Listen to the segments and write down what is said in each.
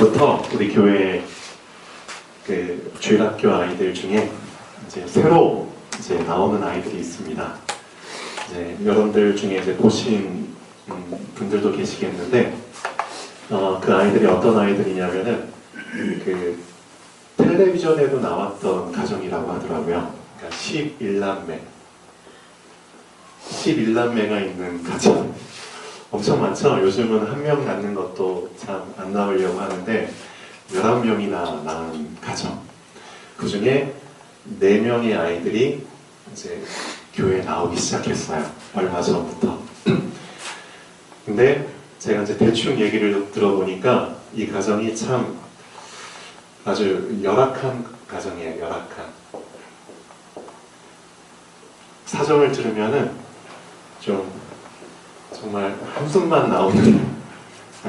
전부터 우리 교회 그 주일학교 아이들 중에 이제 새로 이제 나오는 아이들이 있습니다. 이제 여러분들 중에 이제 보신 분들도 계시겠는데 그 아이들이 어떤 아이들이냐면은 그 텔레비전에도 나왔던 가정이라고 하더라고요. 그러니까 11남매가 있는 가정. 엄청 많죠? 요즘은 한 명 낳는 것도 참 안 나오려고 하는데 11명이나 낳은 가정. 그 중에 4명의 아이들이 이제 교회에 나오기 시작했어요. 얼마 전부터. 근데 제가 이제 대충 얘기를 들어보니까 이 가정이 참 아주 열악한 가정이에요. 열악한. 사정을 들으면은 좀 정말 한숨만 나오는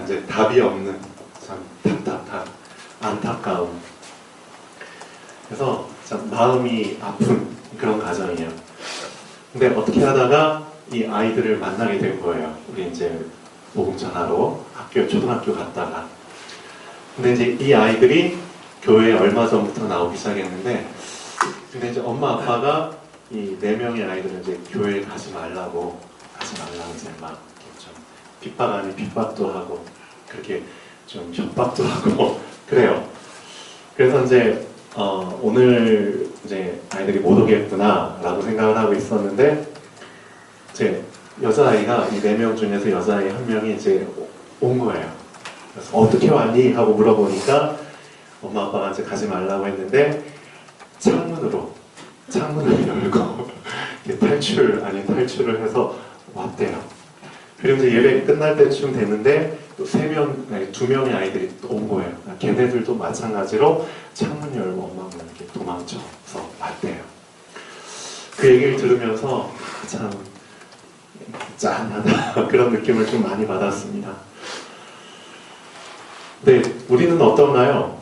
이제 답이 없는 참 답답한 안타까움. 그래서 참 마음이 아픈 그런 가정이에요. 근데 어떻게 하다가 이 아이들을 만나게 된 거예요. 우리 이제 복음 전하러 초등학교 갔다가. 근데 이제 이 아이들이 교회에 얼마 전부터 나오기 시작했는데, 근데 이제 엄마 아빠가 이 4명의 아이들은 이제 교회에 가지 말라고 이제 막 좀 핍박 아닌 핍박도 하고 그렇게 좀 협박도 하고 그래요. 그래서 이제 오늘 이제 아이들이 못 오겠구나라고 생각을 하고 있었는데 이제 여자아이가 이 4명 중에서 여자아이 한 명이 이제 온 거예요. 그래서 어떻게 왔니? 하고 물어보니까 엄마 아빠가 이제 가지 말라고 했는데 창문을 열고 탈출 아닌 탈출을 해서 왔대요. 그리고 이제 예배 끝날 때쯤 됐는데 또 2명의 아이들이 또 온 거예요. 걔네들도 마찬가지로 창문 열고 엄마가 이렇게 도망쳐서 왔대요. 그 얘기를 들으면서 참 짠하다 그런 느낌을 좀 많이 받았습니다. 근데 우리는 어떤가요?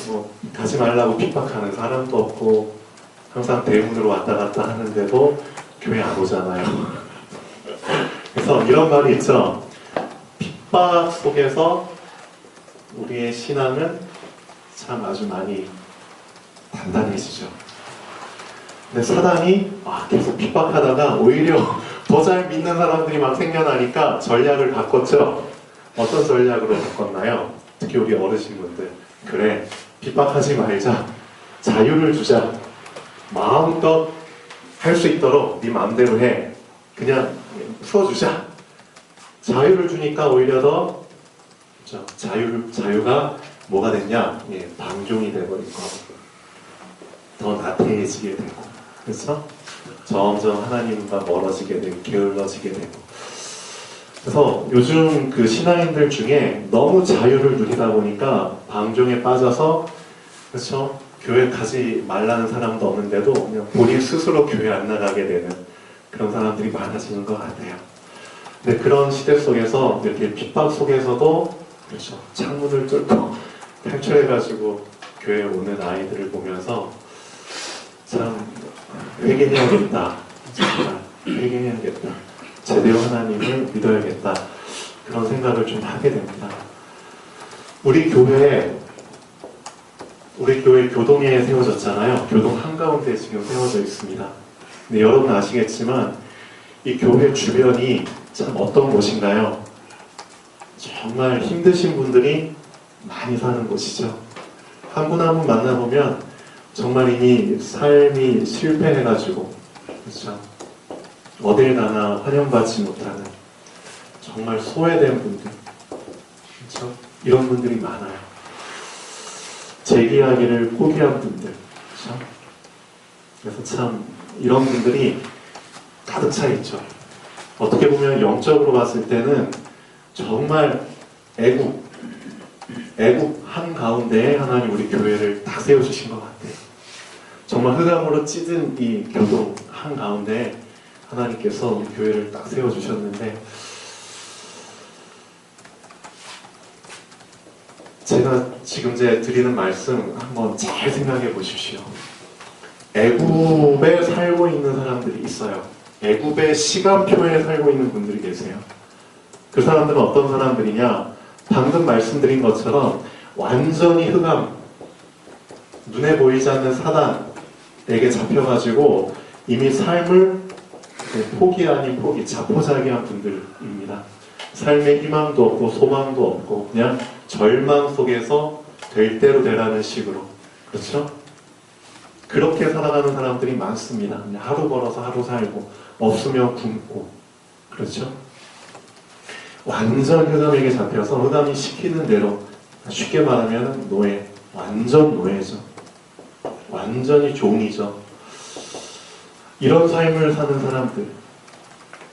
뭐 가지 말라고 핍박하는 사람도 없고 항상 대문으로 왔다 갔다 하는데도 교회 안 오잖아요. 그래서 이런 말이 있죠. 핍박 속에서 우리의 신앙은 참 아주 많이 단단해지죠. 근데 사단이 계속 핍박하다가 오히려 더 잘 믿는 사람들이 막 생겨나니까 전략을 바꿨죠. 어떤 전략으로 바꿨나요? 특히 우리 어르신분들. 그래, 핍박하지 말자. 자유를 주자. 마음껏 할 수 있도록 네 마음대로 해. 그냥 풀어주자. 자유를 주니까 오히려 더 자유가 뭐가 됐냐? 방종이 돼버린 거. 더 나태해지게 되고, 그렇죠? 점점 하나님과 멀어지게 되고 게을러지게 되고. 그래서 요즘 그 신앙인들 중에 너무 자유를 누리다 보니까 방종에 빠져서, 그렇죠? 교회 가지 말라는 사람도 없는데도 그냥 본인 스스로 교회 안 나가게 되는 그런 사람들이 많아지는 것 같아요. 근데 그런 시대 속에서 이렇게 핍박 속에서도 그렇죠. 창문을 뚫고 탈출해가지고 교회에 오는 아이들을 보면서 참 회개해야겠다. 정말 회개해야겠다. 제대로 하나님을 믿어야겠다. 그런 생각을 좀 하게 됩니다. 우리 교회 교동에 세워졌잖아요. 교동 한가운데 지금 세워져 있습니다. 근데 여러분 아시겠지만 이 교회 주변이 참 어떤 곳인가요? 정말 힘드신 분들이 많이 사는 곳이죠. 한 분 한 분 만나보면 정말 이미 삶이 실패해가지고, 그렇죠? 어딜 가나 환영받지 못하는 정말 소외된 분들, 그렇죠? 이런 분들이 많아요. 재기하기를 포기한 분들, 그렇죠? 그래서 참 이런 분들이 가득 차 있죠. 어떻게 보면 영적으로 봤을 때는 정말 애국 한가운데에 하나님 우리 교회를 다 세워주신 것 같아요. 정말 흑암으로 찌든 이 교동 한가운데에 하나님께서 우리 교회를 딱 세워주셨는데, 제가 지금 이제 드리는 말씀 한번 잘 생각해 보십시오. 애굽에 살고 있는 사람들이 있어요. 애굽의 시간표에 살고 있는 분들이 계세요. 그 사람들은 어떤 사람들이냐? 방금 말씀드린 것처럼 완전히 흑암, 눈에 보이지 않는 사단에게 잡혀가지고 이미 삶을 포기 아닌 포기, 자포자기한 분들입니다. 삶에 희망도 없고 소망도 없고 그냥 절망 속에서 될 대로 되라는 식으로, 그렇죠? 그렇게 살아가는 사람들이 많습니다. 그냥 하루 벌어서 하루 살고 없으면 굶고, 그렇죠? 완전 흑암에게 잡혀서 흑암이 시키는 대로, 쉽게 말하면 노예, 완전 노예죠. 완전히 종이죠. 이런 삶을 사는 사람들.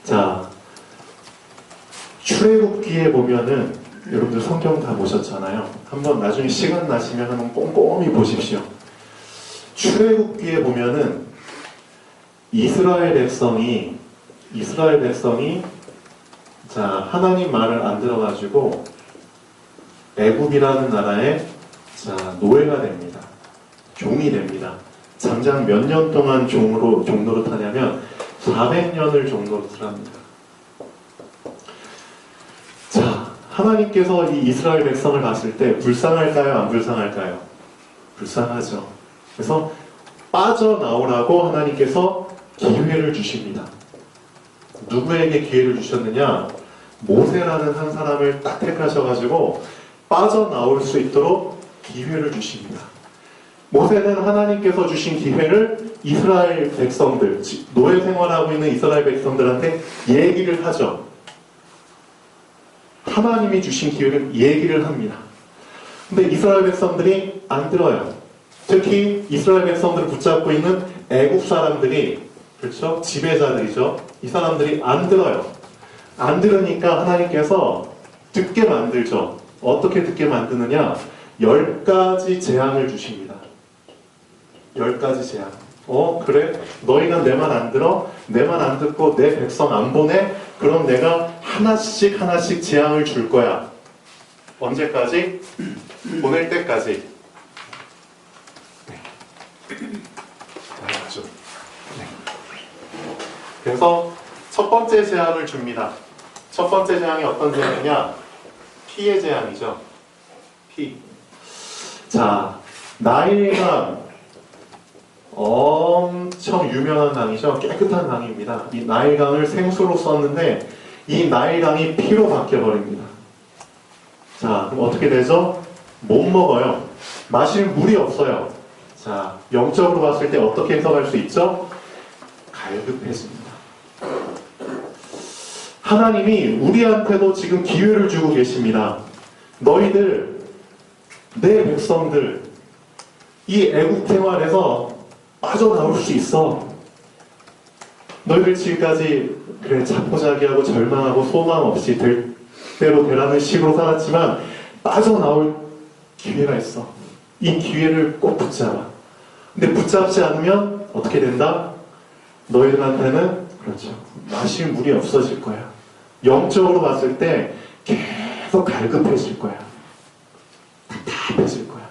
자, 출애굽기에 보면은 여러분들 성경 다 보셨잖아요. 한번 나중에 시간 나시면 한번 꼼꼼히 보십시오. 출애굽기에 보면은 이스라엘 백성이 자, 하나님 말을 안 들어가지고 애굽이라는 나라에 자, 노예가 됩니다. 종이 됩니다. 장장 몇 년 동안 종으로 타냐면 400년을 종로로 합니다. 자, 하나님께서 이 이스라엘 백성을 봤을 때 불쌍할까요? 안 불쌍할까요? 불쌍하죠. 그래서 빠져나오라고 하나님께서 기회를 주십니다. 누구에게 기회를 주셨느냐? 모세라는 한 사람을 딱 택하셔가지고 빠져나올 수 있도록 기회를 주십니다. 모세는 하나님께서 주신 기회를 이스라엘 백성들, 노예 생활하고 있는 이스라엘 백성들한테 얘기를 하죠. 하나님이 주신 기회를 얘기를 합니다. 근데 이스라엘 백성들이 안 들어요. 특히 이스라엘 백성들을 붙잡고 있는 애국 사람들이, 그렇죠? 지배자들이죠. 이 사람들이 안 들어요. 안 들으니까 하나님께서 듣게 만들죠. 어떻게 듣게 만드느냐? 10가지 재앙을 주십니다. 10가지 재앙. 그래? 너희가 내 말 안 들어? 내 말 안 듣고 내 백성 안 보내? 그럼 내가 하나씩 재앙을 줄 거야. 언제까지? 보낼 때까지. 네. 네. 그래서 첫 번째 재앙을 줍니다. 첫 번째 재앙이 어떤 재앙이냐? 피의 재앙이죠. 피. 자, 나일강 엄청 유명한 강이죠. 깨끗한 강입니다. 이 나일강을 생수로 썼는데 이 나일강이 피로 바뀌어버립니다. 자, 그럼 어떻게 되죠? 못 먹어요. 마실 물이 없어요. 자, 영적으로 봤을 때 어떻게 해석할 수 있죠? 갈급해집니다. 하나님이 우리한테도 지금 기회를 주고 계십니다. 너희들, 내 백성들, 이 애국 생활에서 빠져나올 수 있어. 너희들 지금까지 그래 자포자기하고 절망하고 소망 없이 될 대로 되라는 식으로 살았지만 빠져나올 기회가 있어. 이 기회를 꼭 붙잡아. 근데 붙잡지 않으면 어떻게 된다? 너희들한테는 그렇죠. 마실 물이 없어질 거야. 영적으로 봤을 때 계속 갈급해질 거야. 답답해질 거야.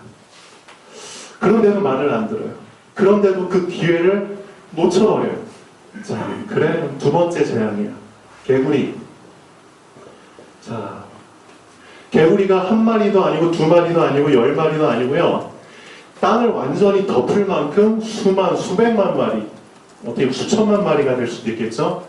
그런데도 말을 안 들어요. 그런데도 그 기회를 놓쳐버려요. 자, 그래, 두 번째 재앙이야. 개구리. 자, 개구리가 한 마리도 아니고 두 마리도 아니고 10마리도 아니고요. 땅을 완전히 덮을 만큼 수백만 마리, 어떻게 수천만 마리가 될 수도 있겠죠?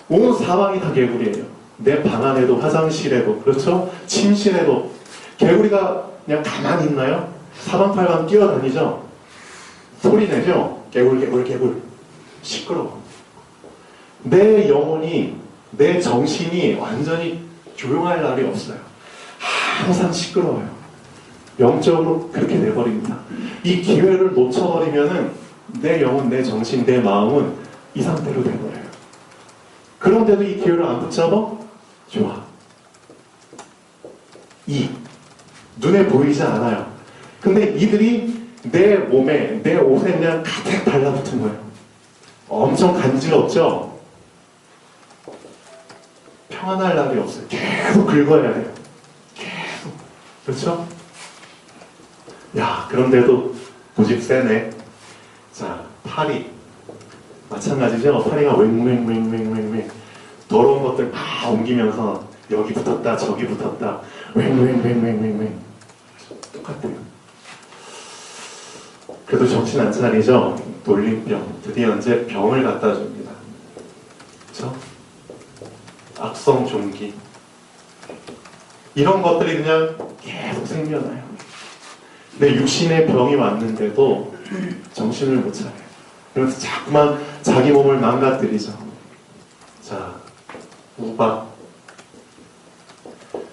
온 사방이 다 개구리예요. 내 방 안에도, 화장실에도, 그렇죠? 침실에도. 개구리가 그냥 가만히 있나요? 사방팔방 뛰어다니죠? 소리 내죠? 개굴. 시끄러워. 내 영혼이, 내 정신이 완전히 조용할 날이 없어요. 항상 시끄러워요. 영적으로 그렇게 돼버립니다. 이 기회를 놓쳐버리면은 내 영혼, 내 정신, 내 마음은 이 상태로 돼버려요. 그런데도 이 기회를 안 붙잡아? 좋아. 눈에 보이지 않아요. 근데 이들이 내 몸에, 내 옷에 그냥 가득 달라붙은 거예요. 엄청 간지럽죠? 평안할 날이 없어요. 계속 긁어야 돼요. 계속. 그렇죠? 야, 그런데도 고집 세네. 자, 파리. 마찬가지죠? 파리가 웽 더러운 것들 막 옮기면서 여기 붙었다, 저기 붙었다. 웽 똑같아요. 그래도 정신 안 차리죠? 놀림병. 드디어 이제 병을 갖다 줍니다. 그렇죠? 악성 종기. 이런 것들이 그냥 계속 생겨나요. 내 육신의 병이 왔는데도 정신을 못 차려요. 그래서 자꾸만 자기 몸을 망가뜨리죠. 자, 우박.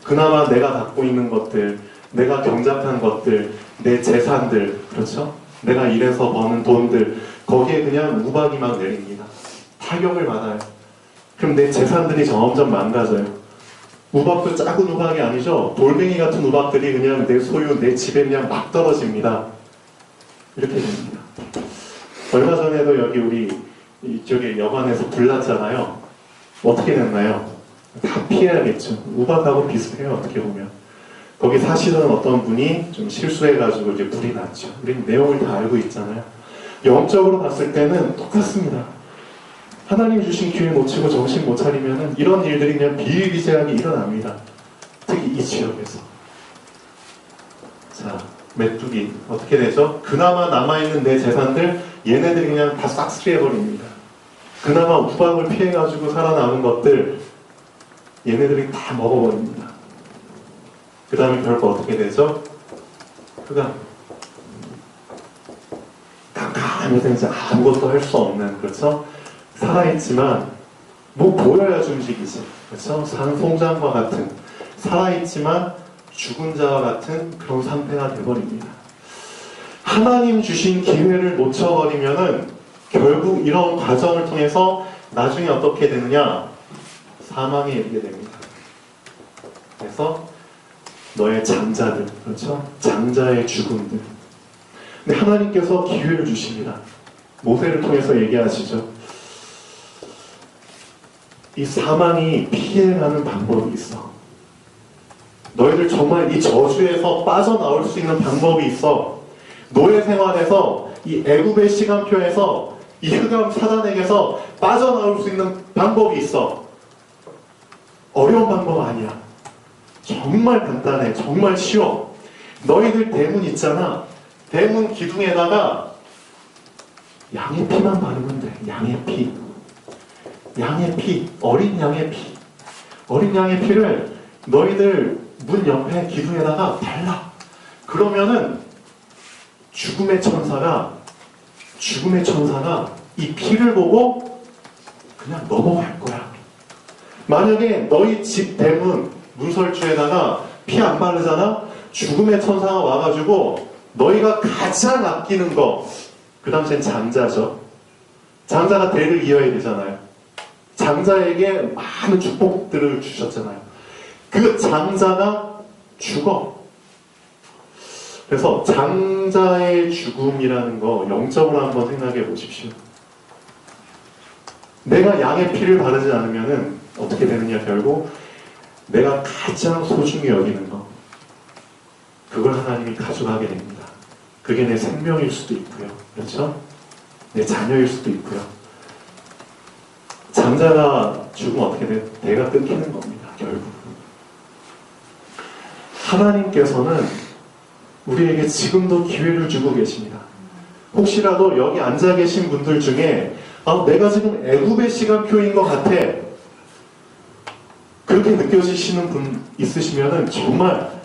그나마 내가 갖고 있는 것들, 내가 경작한 것들, 내 재산들, 그렇죠? 내가 일해서 버는 돈들, 거기에 그냥 우박이 막 내립니다. 타격을 받아요. 그럼 내 재산들이 점점 망가져요. 우박도 작은 우박이 아니죠. 돌멩이 같은 우박들이 그냥 내 소유, 내 집에 그냥 막 떨어집니다. 이렇게 됩니다. 얼마 전에도 여기 우리 이쪽에 여관에서 불났잖아요. 어떻게 됐나요? 다 피해야겠죠. 우박하고 비슷해요. 어떻게 보면. 거기 사시던 어떤 분이 좀 실수해가지고 이제 불이 났죠. 우린 내용을 다 알고 있잖아요. 영적으로 봤을 때는 똑같습니다. 하나님 주신 기회 놓치고 정신 못 차리면은 이런 일들이 그냥 비일비재하게 일어납니다. 특히 이 지역에서. 자, 메뚜기 어떻게 되죠? 그나마 남아있는 내 재산들 얘네들이 그냥 다 싹쓸이해버립니다. 그나마 우박을 피해가지고 살아남은 것들 얘네들이 다 먹어버립니다. 그 다음에 결국 어떻게 되죠? 흑암. 깜깜해서 이제 아무것도 할 수 없는, 그렇죠? 살아있지만 뭐 보여야지 움직이지, 그렇죠? 산송장과 같은, 살아있지만 죽은 자와 같은 그런 상태가 되어버립니다. 하나님 주신 기회를 놓쳐버리면은 결국 이런 과정을 통해서 나중에 어떻게 되느냐? 사망에 이르게 됩니다. 그래서 너의 장자들, 그렇죠? 장자의 죽음들. 근데 하나님께서 기회를 주십니다. 모세를 통해서 얘기하시죠. 이 사망이 피해가는 방법이 있어. 너희들 정말 이 저주에서 빠져나올 수 있는 방법이 있어. 노예 생활에서 이 애굽의 시간표에서 이 흑암 사단에게서 빠져나올 수 있는 방법이 있어. 어려운 방법 아니야. 정말 간단해. 정말 쉬워. 너희들 대문 있잖아. 대문 기둥에다가 양의 피만 바르면 돼. 양의 피. 양의 피. 어린 양의 피. 어린 양의 피를 너희들 문 옆에 기둥에다가 발라. 그러면은 죽음의 천사가 이 피를 보고 그냥 넘어갈 거야. 만약에 너희 집 대문 문설주에다가 피 안 바르잖아? 죽음의 천사가 와가지고 너희가 가장 아끼는 거, 그 당시엔 장자죠. 장자가 대를 이어야 되잖아요. 장자에게 많은 축복들을 주셨잖아요. 그 장자가 죽어. 그래서 장자의 죽음이라는 거 영적으로 한번 생각해 보십시오. 내가 양의 피를 바르지 않으면은 어떻게 되느냐, 결국 내가 가장 소중히 여기는 거, 그걸 하나님이 가져가게 됩니다. 그게 내 생명일 수도 있고요, 그렇죠? 내 자녀일 수도 있고요. 장자가 죽으면 어떻게 돼? 대가 끊기는 겁니다, 결국. 하나님께서는 우리에게 지금도 기회를 주고 계십니다. 혹시라도 여기 앉아 계신 분들 중에 내가 지금 애굽의 시간표인 것 같아, 그렇게 느껴지시는 분 있으시면은 정말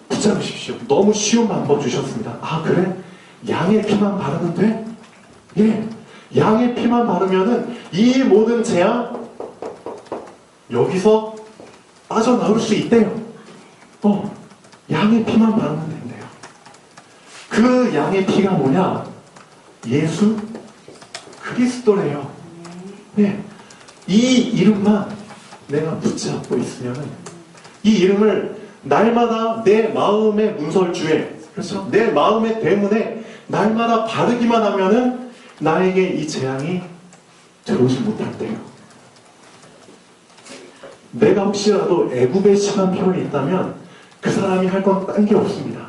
붙잡으십시오. 너무 쉬운 방법 주셨습니다. 그래? 양의 피만 바르면 돼? 예. 양의 피만 바르면은 이 모든 재앙 여기서 빠져나올 수 있대요. 양의 피만 바르면 된대요. 그 양의 피가 뭐냐? 예수 그리스도래요. 예. 이 이름만 내가 붙잡고 있으면은, 이 이름을 날마다 내 마음의 문설주에, 그렇죠? 내 마음의 대문에 날마다 바르기만 하면은 나에게 이 재앙이 들어오지 못한대요. 내가 혹시라도 애굽의 시간표에 있다면 그 사람이 할 건 딴 게 없습니다.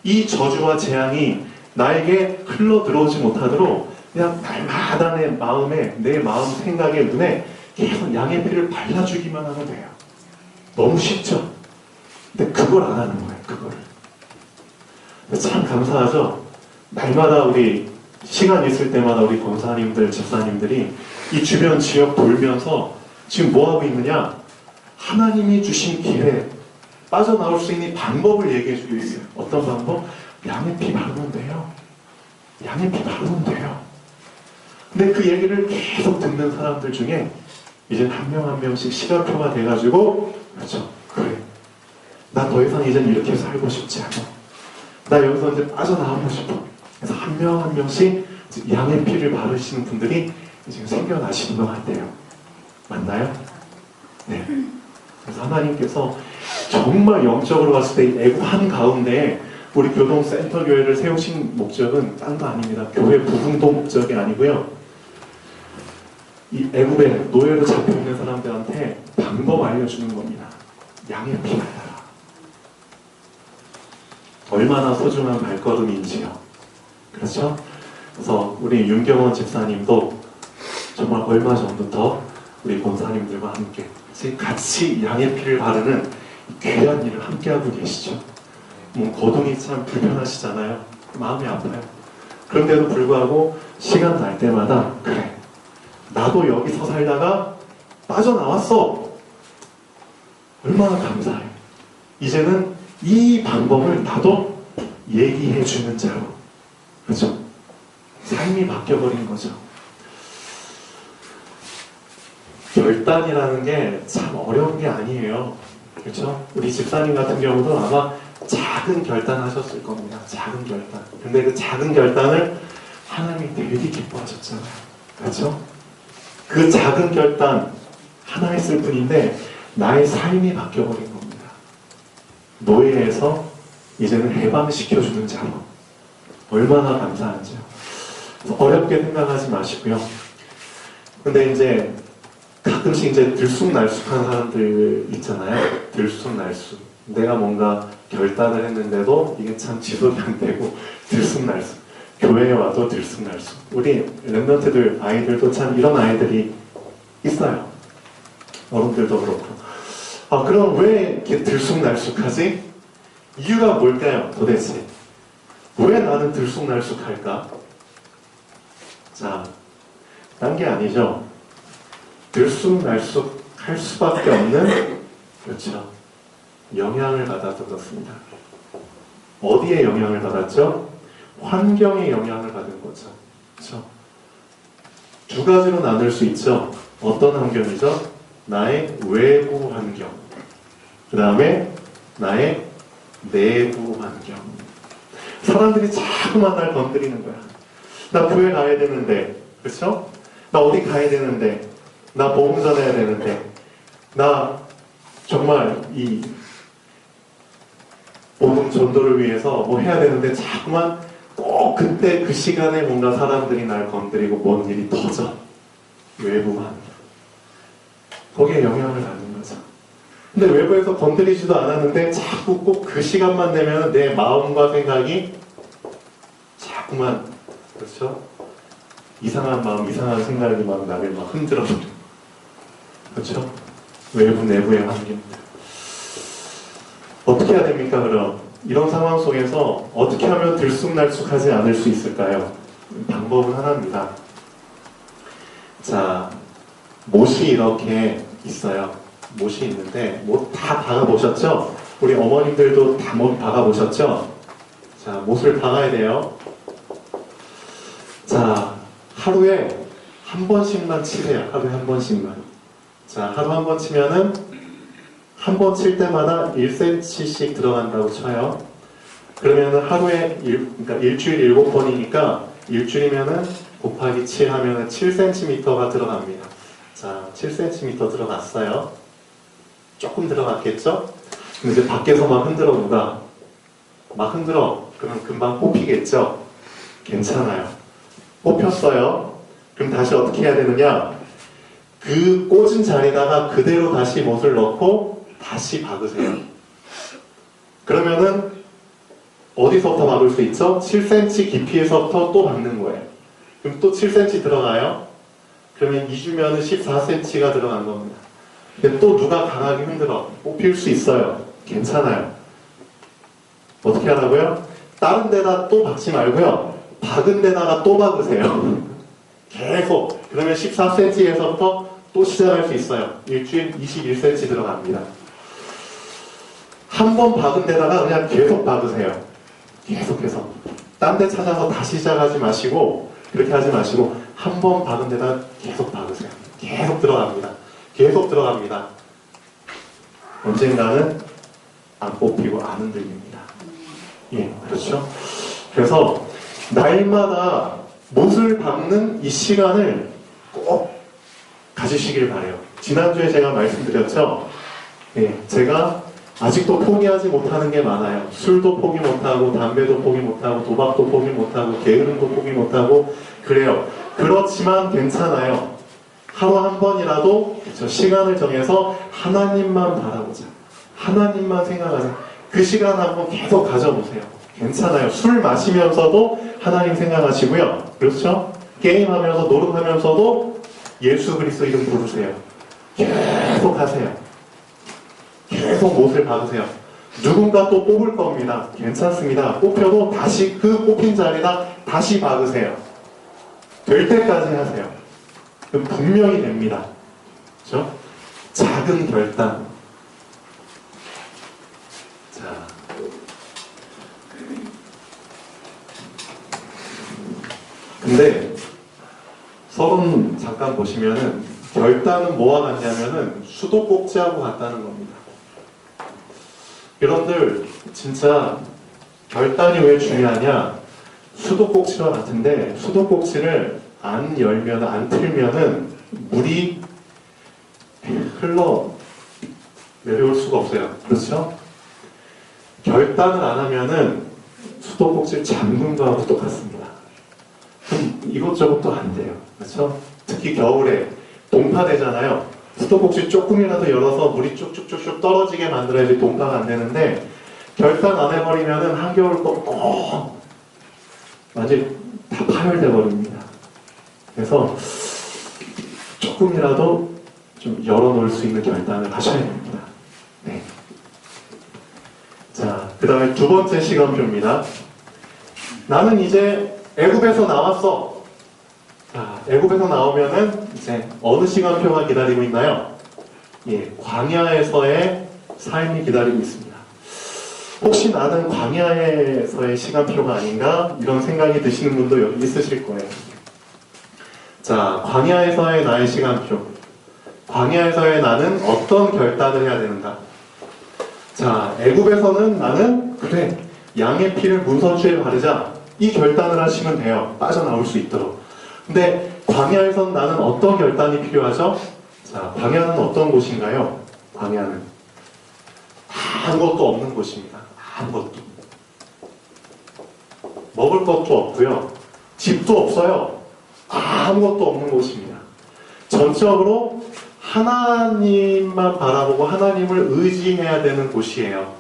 이 저주와 재앙이 나에게 흘러 들어오지 못하도록 그냥 날마다 내 마음에, 내 마음 생각의 눈에 계속 양의 피를 발라주기만 하면 돼요. 너무 쉽죠? 근데 그걸 안 하는 거예요. 그거를. 참 감사하죠. 날마다 우리 시간 있을 때마다 우리 권사님들, 집사님들이 이 주변 지역 돌면서 지금 뭐 하고 있느냐? 하나님이 주신 길에 빠져나올 수 있는 방법을 얘기해 주고 있어요. 어떤 방법? 양의 피 바르면 돼요. 양의 피 바르면 돼요. 근데 그 얘기를 계속 듣는 사람들 중에 이제 한 명 한 명씩 시간표가 돼가지고, 그렇죠, 그래, 나 더 이상 이젠 이렇게 살고 싶지 않아. 나 여기서 이제 빠져나오고 싶어. 그래서 한 명 한 명씩 양의 피를 바르시는 분들이 지금 생겨나시는 것 같아요. 맞나요? 네. 그래서 하나님께서 정말 영적으로 봤을 때 이 애국 한가운데 우리 교동센터 교회를 세우신 목적은 딴 거 아닙니다. 교회 부흥도 목적이 아니고요. 이 애국에 노예로 잡혀있는 사람들한테 방법 알려주는 겁니다. 양의 피 발라라. 얼마나 소중한 발걸음인지요. 그렇죠? 그래서 우리 윤경원 집사님도 정말 얼마 전부터 우리 권사님들과 함께 같이 양의 피를 바르는 귀한 일을 함께 하고 계시죠. 거동이 참 불편하시잖아요. 마음이 아파요. 그런데도 불구하고 시간 날 때마다 그래, 나도 여기서 살다가 빠져나왔어. 얼마나 감사해. 이제는 이 방법을 나도 얘기해 주는 자로, 그렇죠? 삶이 바뀌어버린 거죠. 결단이라는 게 참 어려운 게 아니에요. 그렇죠? 우리 집사님 같은 경우도 아마 작은 결단 하셨을 겁니다. 작은 결단. 근데 그 작은 결단을 하나님이 되게 기뻐하셨잖아요. 그렇죠? 그 작은 결단 하나 했을 뿐인데 나의 삶이 바뀌어버린 겁니다. 노예에서 이제는 해방시켜주는 자로. 얼마나 감사한지요. 어렵게 생각하지 마시고요. 근데 이제 가끔씩 이제 들쑥날쑥한 사람들 있잖아요. 들쑥날쑥. 내가 뭔가 결단을 했는데도 이게 참 지속이 안 되고 들쑥날쑥. 교회에 와도 들쑥날쑥. 우리 랩런트들 아이들도 참 이런 아이들이 있어요. 어른들도 그렇고. 그럼 왜 이렇게 들쑥날쑥하지? 이유가 뭘까요? 도대체 왜 나는 들쑥날쑥할까? 자, 딴 게 아니죠. 들쑥날쑥할 수밖에 없는, 그렇죠, 영향을 받아서 그렇습니다. 어디에 영향을 받았죠? 환경에 영향을 받은 거죠. 그렇죠? 두 가지로 나눌 수 있죠. 어떤 환경이죠? 나의 외부 환경, 그 다음에 나의 내부 환경. 사람들이 자꾸만 날 건드리는 거야. 나 교회 가야 되는데, 그렇죠? 나 어디 가야 되는데, 나 복음 전해야 되는데, 나 정말 이 복음 전도를 위해서 뭐 해야 되는데 자꾸만 꼭 그때 그 시간에 뭔가 사람들이 날 건드리고 뭔 일이 터져. 외부 환경. 거기에 영향을 받는 거죠. 근데 외부에서 건드리지도 않았는데 자꾸 꼭 그 시간만 되면 내 마음과 생각이 자꾸만, 그렇죠? 이상한 마음, 이상한 생각이 막 나를 막 흔들어버려. 그렇죠? 외부, 내부의 환경들. 어떻게 해야 됩니까, 그럼? 이런 상황 속에서 어떻게 하면 들쑥날쑥하지 않을 수 있을까요? 방법은 하나입니다. 자, 못이 이렇게 있어요. 못이 있는데, 못 다 박아보셨죠? 우리 어머님들도 다 못 박아보셨죠? 자, 못을 박아야 돼요. 자, 하루에 한 번씩만 치세요. 하루에 한 번씩만. 자, 하루 한 번 치면은 한 번 칠 때마다 1cm씩 들어간다고 쳐요. 그러면은 하루에 그러니까 일주일 7번이니까 일주일이면은 곱하기 7 하면은 7cm가 들어갑니다. 자, 7cm 들어갔어요. 조금 들어갔겠죠? 근데 이제 밖에서 막 흔들어 누가 막 흔들어. 그러면 금방 뽑히겠죠? 괜찮아요. 뽑혔어요. 그럼 다시 어떻게 해야 되느냐? 그 꽂은 자리다가 그대로 다시 못을 넣고 다시 박으세요. 그러면은 어디서부터 박을 수 있죠? 7cm 깊이에서부터 또 박는 거예요. 그럼 또 7cm 들어가요. 그러면 2주면은 14cm가 들어간 겁니다. 근데 또 누가 강하게 흔들어 뽑힐 수 있어요. 괜찮아요. 어떻게 하라고요? 다른 데다 또 박지 말고요. 박은 데다가 또 박으세요. 계속. 그러면 14cm에서부터 또 시작할 수 있어요. 일주일 21cm 들어갑니다. 한 번 박은 데다가 그냥 계속 박으세요. 계속해서. 딴 데 찾아서 다시 시작하지 마시고, 그렇게 하지 마시고, 한 번 박은 데다 계속 박으세요. 계속 들어갑니다. 계속 들어갑니다. 언젠가는 안 뽑히고 안 흔들립니다. 예, 그렇죠? 그래서 날마다 못을 박는 이 시간을 꼭 가지시길 바래요. 지난주에 제가 말씀드렸죠? 예, 제가 아직도 포기하지 못하는 게 많아요. 술도 포기 못하고, 담배도 포기 못하고, 도박도 포기 못하고, 게으름도 포기 못하고, 그래요. 그렇지만 괜찮아요. 하루 한 번이라도 저 시간을 정해서 하나님만 바라보자. 하나님만 생각하자. 그 시간 한번 계속 가져보세요. 괜찮아요. 술 마시면서도 하나님 생각하시고요. 그렇죠? 게임하면서 노름하면서도 예수 그리스도 이름 부르세요. 계속 하세요. 계속 못을 박으세요. 누군가 또 뽑을 겁니다. 괜찮습니다. 뽑혀도 다시 그 뽑힌 자리다 다시 박으세요. 될 때까지 하세요. 그럼 분명히 됩니다. 그렇죠? 작은 결단. 자, 근데 서론 잠깐 보시면은 결단은 뭐와 같냐면은 수도꼭지하고 같다는 겁니다. 여러분들 진짜 결단이 왜 중요하냐? 수도꼭지와 같은데 수도꼭지를 안 열면 안 틀면은 물이 흘러 내려올 수가 없어요. 그렇죠? 결단을 안 하면은 수도꼭지를 잠근 거하고 똑같습니다. 그럼 이것저것도 안 돼요. 그렇죠? 특히 겨울에 동파되잖아요. 수도꼭지 조금이라도 열어서 물이 쭉쭉쭉쭉 떨어지게 만들어야지 동파가 안 되는데 결단 안 해버리면은 한겨울 거 꼭 완전히 다 파열돼 버립니다. 그래서 조금이라도 좀 열어놓을 수 있는 결단을 하셔야 됩니다. 네. 자, 그 다음에 두 번째 시간표입니다. 나는 이제 애굽에서 나왔어. 자, 애굽에서 나오면은 이제 어느 시간표가 기다리고 있나요? 예, 광야에서의 삶이 기다리고 있습니다. 혹시 나는 광야에서의 시간표가 아닌가? 이런 생각이 드시는 분도 여기 있으실 거예요. 자, 광야에서의 나의 시간표. 광야에서의 나는 어떤 결단을 해야 되는가? 자, 애굽에서는 나는 그래, 양의 피를 문선주에 바르자. 이 결단을 하시면 돼요. 빠져나올 수 있도록. 근데 광야에서는 나는 어떤 결단이 필요하죠? 자, 광야는 어떤 곳인가요? 광야는 아무것도 없는 곳입니다. 아무것도. 먹을 것도 없고요. 집도 없어요. 아무것도 없는 곳입니다. 전적으로 하나님만 바라보고 하나님을 의지해야 되는 곳이에요.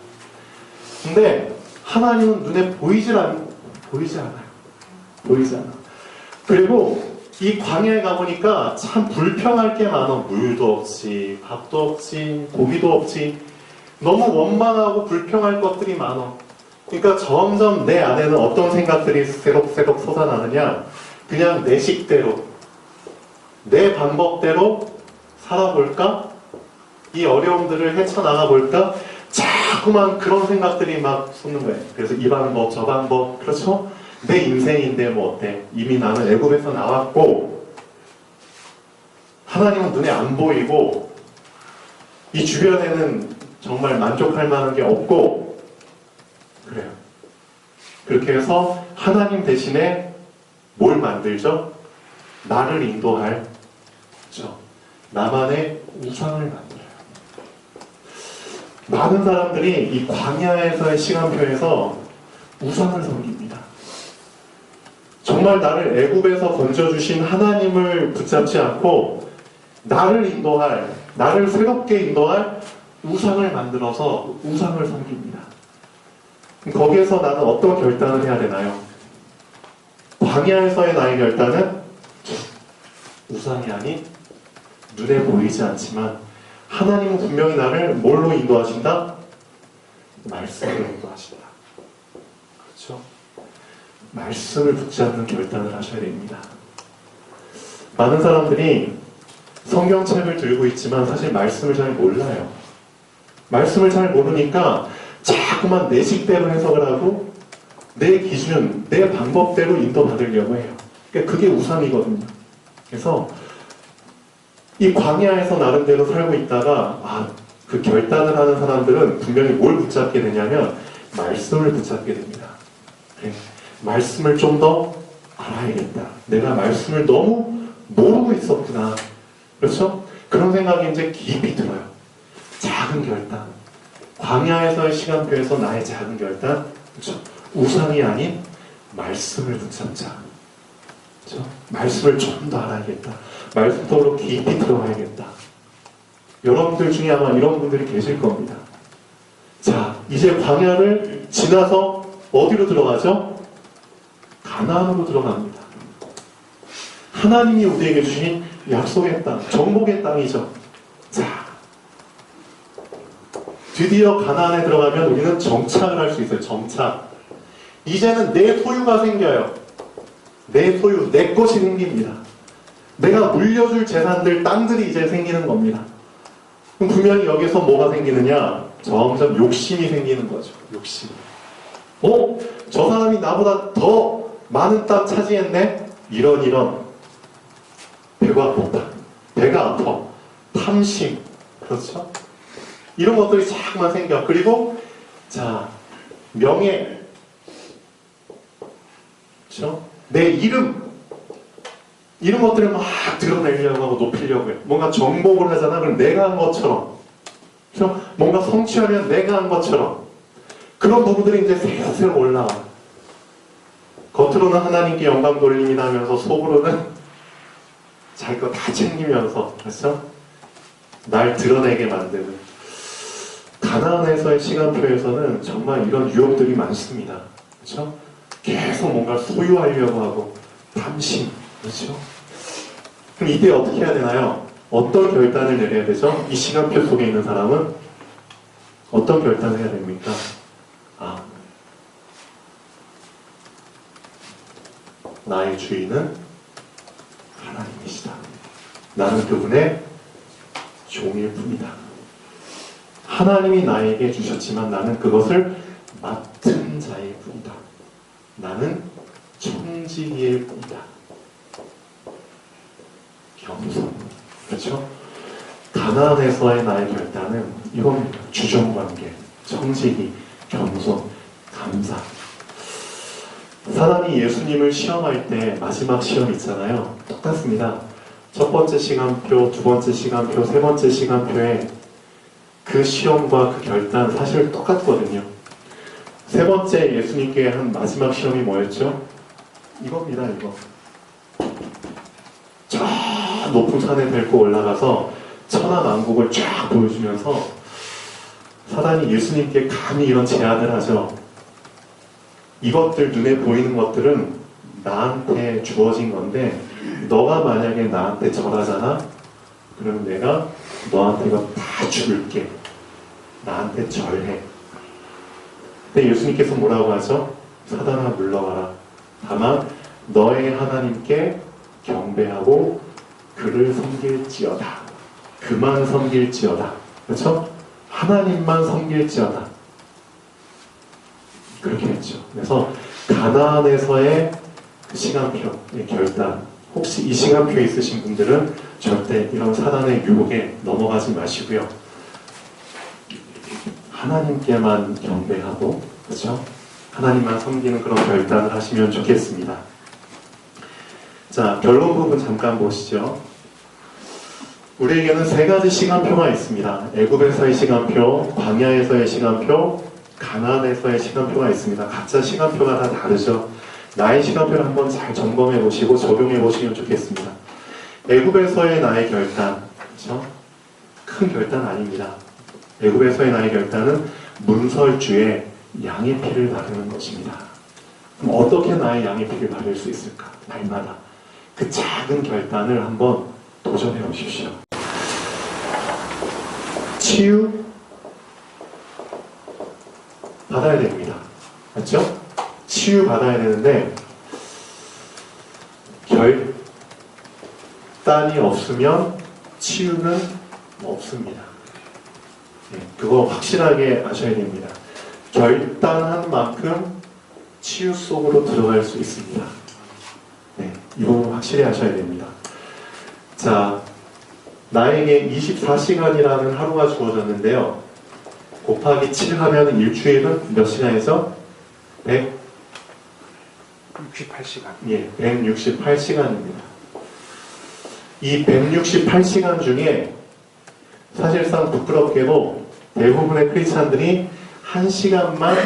근데 하나님은 눈에 보이지 않아요. 보이지 않아. 그리고 이 광야에 가보니까 참 불평할 게 많아. 물도 없지, 밥도 없지, 고기도 없지. 너무 원망하고 불평할 것들이 많아. 그러니까 점점 내 안에는 어떤 생각들이 새록새록 솟아나느냐. 그냥 내 식대로, 내 방법대로 살아볼까? 이 어려움들을 헤쳐나가 볼까? 자꾸만 그런 생각들이 막 솟는 거예요. 그래서 이 방법, 저 방법, 그렇죠? 내 인생인데 뭐 어때? 이미 나는 애굽에서 나왔고 하나님은 눈에 안 보이고 이 주변에는 정말 만족할 만한 게 없고 그래요. 그렇게 해서 하나님 대신에 뭘 만들죠? 나를 인도할, 그렇죠? 나만의 우상을 만들어요. 많은 사람들이 이 광야에서의 시간표에서 우상을 섬깁니다. 정말 나를 애굽에서 건져주신 하나님을 붙잡지 않고 나를 인도할, 나를 새롭게 인도할 우상을 만들어서 우상을 섬깁니다. 거기에서 나는 어떤 결단을 해야 되나요? 광야에서의 나의 결단은 우상이 아닌 눈에 보이지 않지만 하나님은 분명히 나를 뭘로 인도하신다? 말씀으로 인도하신다. 그렇죠. 그렇죠? 말씀을 붙잡는 결단을 하셔야 됩니다. 많은 사람들이 성경책을 들고 있지만 사실 말씀을 잘 몰라요. 말씀을 잘 모르니까 자꾸만 내 식대로 해석을 하고 내 기준, 내 방법대로 인도받으려고 해요. 그러니까 그게 우상이거든요. 그래서 이 광야에서 나름대로 살고 있다가 그 결단을 하는 사람들은 분명히 뭘 붙잡게 되냐면 말씀을 붙잡게 됩니다. 그래, 말씀을 좀 더 알아야겠다. 내가 말씀을 너무 모르고 있었구나. 그렇죠? 그런 생각이 이제 깊이 들어요. 작은 결단. 광야에서의 시간표에서 나의 작은 결단. 그렇죠? 우상이 아닌 말씀을 붙잡자. 그렇죠? 말씀을 좀 더 알아야겠다. 말씀 속으로 깊이 들어가야겠다. 여러분들 중에 아마 이런 분들이 계실 겁니다. 자, 이제 광야를 지나서 어디로 들어가죠? 가나안으로 들어갑니다. 하나님이 우리에게 주신 약속의 땅, 정복의 땅이죠. 자, 드디어 가나안에 들어가면 우리는 정착을 할 수 있어요. 정착. 이제는 내 소유가 생겨요. 내 소유, 내 것이 생깁니다. 내가 물려줄 재산들, 땅들이 이제 생기는 겁니다. 그럼 분명히 여기서 뭐가 생기느냐? 점점 욕심이 생기는 거죠. 욕심. 저 사람이 나보다 더 많은 땅 차지했네? 이런 배가 아파. 탐심. 그렇죠? 이런 것들이 자꾸만 생겨. 그리고 자, 명예. 그렇죠? 내 이름. 이런 것들을 막 드러내려고 하고 높이려고 해. 뭔가 정복을 하잖아. 그럼 내가 한 것처럼. 그렇죠? 뭔가 성취하면 내가 한 것처럼. 그런 부분들이 이제 슬슬 올라와. 겉으로는 하나님께 영광 돌림이다 하면서 속으로는 자기 거 다 챙기면서, 그렇죠? 날 드러내게 만드는. 가나안에서의 시간표에서는 정말 이런 유혹들이 많습니다. 그렇죠? 계속 뭔가 소유하려고 하고 탐심. 그렇죠? 그럼 이때 어떻게 해야 되나요? 어떤 결단을 내려야 되죠? 이 시간표 속에 있는 사람은 어떤 결단을 해야 됩니까? 나의 주인은 하나님이시다. 나는 그분의 종일 뿐이다. 하나님이 나에게 주셨지만 나는 그것을 맡은 자일 뿐이다. 나는 청지기일 뿐이다. 겸손. 그렇죠? 가나안에서의 나의 결단은 이겁니다. 주종관계, 청지기, 겸손, 감사. 사람이 예수님을 시험할 때 마지막 시험 있잖아요. 똑같습니다. 첫 번째 시간표, 두 번째 시간표, 세 번째 시간표에 그 시험과 그 결단 사실 똑같거든요. 세 번째 예수님께 한 마지막 시험이 뭐였죠? 이겁니다. 이거. 저 높은 산에 데리고 올라가서 천하만국을 쫙 보여주면서 사단이 예수님께 감히 이런 제안을 하죠. 이것들 눈에 보이는 것들은 나한테 주어진 건데 너가 만약에 나한테 절하잖아? 그러면 내가 너한테 이거 다 줄게. 나한테 절해. 근데 예수님께서 뭐라고 하죠? 사단아 물러가라. 다만 너의 하나님께 경배하고 그를 섬길지어다. 그만 섬길지어다. 그렇죠? 하나님만 섬길지어다. 그렇게 했죠. 그래서 가나안에서의 시간표의 결단, 혹시 이 시간표에 있으신 분들은 절대 이런 사단의 유혹에 넘어가지 마시고요. 하나님께만 경배하고, 그렇죠? 하나님만 섬기는 그런 결단을 하시면 좋겠습니다. 자, 결론 부분 잠깐 보시죠. 우리에게는 세 가지 시간표가 있습니다. 애굽에서의 시간표, 광야에서의 시간표, 가나안에서의 시간표가 있습니다. 각자 시간표가 다 다르죠. 나의 시간표를 한번 잘 점검해 보시고 적용해 보시면 좋겠습니다. 애굽에서의 나의 결단, 그렇죠? 큰 결단 아닙니다. 애굽에서의 나의 결단은 문설주에 양의 피를 바르는 것입니다. 그럼 어떻게 나의 양의 피를 바를 수 있을까? 날마다 그 작은 결단을 한번 도전해 보십시오. 치유 받아야 됩니다. 맞죠? 치유 치유받아야 되는데 결단이 없으면 치유는 없습니다. 네, 그거 확실하게 아셔야 됩니다. 결단한 만큼 치유 속으로 들어갈 수 있습니다. 네, 이 부분 확실히 아셔야 됩니다. 자, 나에게 24시간이라는 하루가 주어졌는데요. 곱하기 7 하면 일주일은 몇 시간이죠? 68시간. 예, 168시간입니다. 이 168시간 중에 사실상 부끄럽게도 대부분의 크리스찬들이 1시간만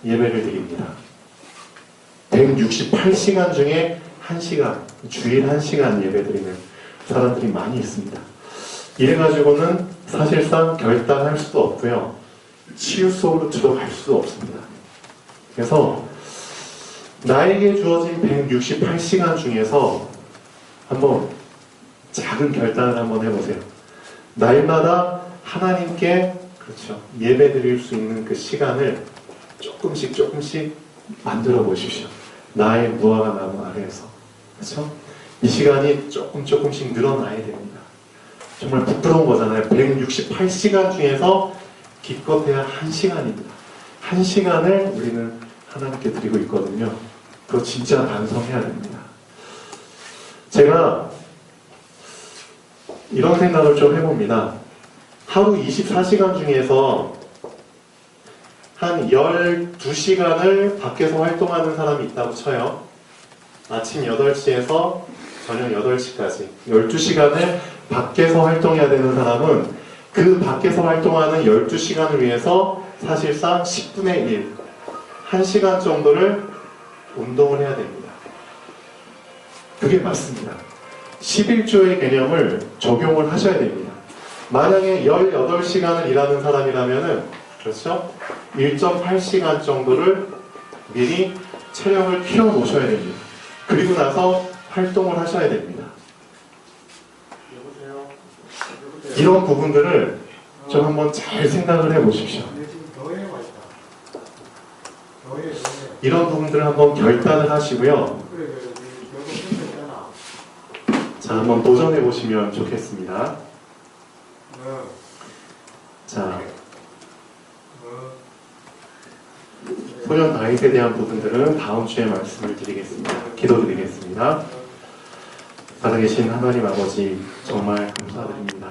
예배를 드립니다. 168시간 중에 1시간, 주일 1시간 예배 드리는 사람들이 많이 있습니다. 이래가지고는 사실상 결단할 수도 없고요. 치유 속으로 들어갈 수도 없습니다. 그래서 나에게 주어진 168시간 중에서 한번 작은 결단을 한번 해보세요. 날마다 하나님께 그렇죠. 예배 드릴 수 있는 그 시간을 조금씩 만들어 보십시오. 나의 무화과 나무 아래에서. 그렇죠? 이 시간이 조금씩 늘어나야 됩니다. 정말 부끄러운 거잖아요. 168시간 중에서 기껏해야 1시간입니다. 1시간을 우리는 하나님께 드리고 있거든요. 그거 진짜 반성해야 됩니다. 제가 이런 생각을 좀 해봅니다. 하루 24시간 중에서 한 12시간을 밖에서 활동하는 사람이 있다고 쳐요. 아침 8시에서 저녁 8시까지 12시간을 밖에서 활동해야 되는 사람은 그 밖에서 활동하는 12시간을 위해서 사실상 10분의 1, 1시간 정도를 운동을 해야 됩니다. 그게 맞습니다. 11조의 개념을 적용을 하셔야 됩니다. 만약에 18시간을 일하는 사람이라면은, 그렇죠? 1.8시간 정도를 미리 체력을 키워 놓으셔야 됩니다. 그리고 나서 활동을 하셔야 됩니다. 이런 부분들을 좀 한번 잘 생각을 해 보십시오. 이런 부분들을 한번 결단을 하시고요. 자, 한번 도전해 보시면 좋겠습니다. 자, 소년 다윗에 대한 부분들은 다음 주에 말씀을 드리겠습니다. 기도드리겠습니다. 살아계신 하나님 아버지, 정말 감사드립니다.